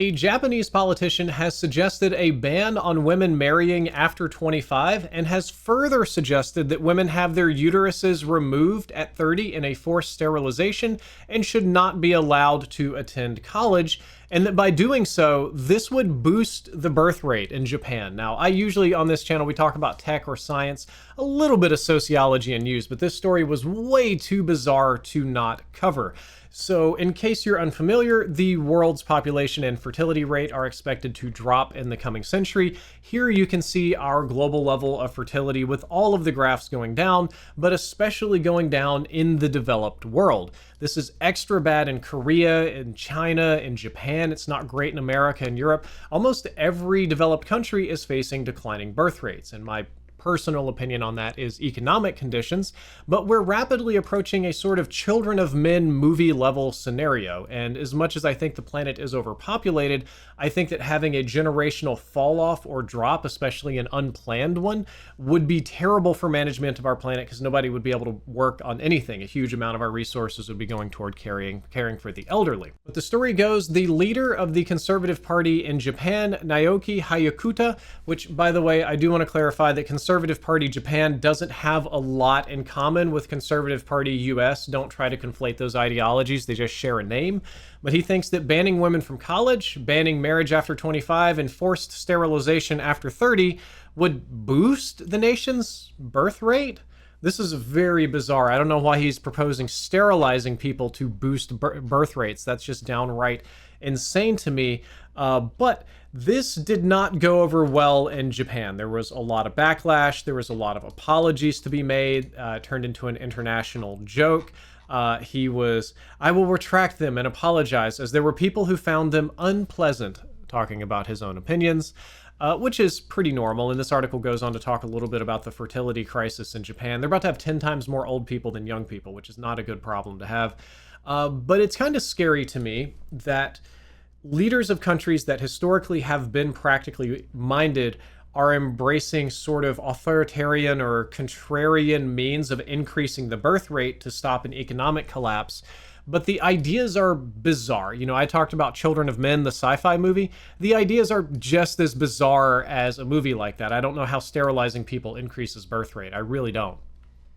A Japanese politician has suggested a ban on women marrying after 25 and has further suggested that women have their uteruses removed at 30 in a forced sterilization and should not be allowed to attend college, and that by doing so, this would boost the birth rate in Japan. Now, I usually on this channel, we talk about tech or science, a little bit of sociology and news, but this story was way too bizarre to not cover. So in case you're unfamiliar, the world's population and fertility rate are expected to drop in the coming century. Here you can see our global level of fertility with all of the graphs going down, but especially going down in the developed world. This is extra bad in Korea, in China, in Japan. It's not great in America and Europe. Almost every developed country is facing declining birth rates, and my personal opinion on that is economic conditions, but we're rapidly approaching a sort of Children of Men movie level scenario. And as much as I think the planet is overpopulated, I think that having a generational fall off or drop, especially an unplanned one, would be terrible for management of our planet because nobody would be able to work on anything. A huge amount of our resources would be going toward caring for the elderly. But the story goes, the leader of the Conservative Party in Japan, Naoki Hayakawa, which by the way, I do want to clarify that Conservative Party Japan doesn't have a lot in common with Conservative Party US. Don't try to conflate those ideologies. They just share a name. But he thinks that banning women from college, banning marriage after 25, and forced sterilization after 30 would boost the nation's birth rate. This is very bizarre. I don't know why he's proposing sterilizing people to boost birth rates. That's just downright insane to me. But this did not go over well in Japan. There was a lot of backlash. There was a lot of apologies to be made. Turned into an international joke. He was, I will retract them and apologize, as there were people who found them unpleasant, talking about his own opinions. Which is pretty normal. And this article goes on to talk a little bit about the fertility crisis in Japan. They're about to have 10 times more old people than young people, which is not a good problem to have. But it's kind of scary to me that leaders of countries that historically have been practically minded are embracing sort of authoritarian or contrarian means of increasing the birth rate to stop an economic collapse. But the ideas are bizarre. You know, I talked about Children of Men, the sci-fi movie. The ideas are just as bizarre as a movie like that. I don't know how sterilizing people increases birth rate. I really don't.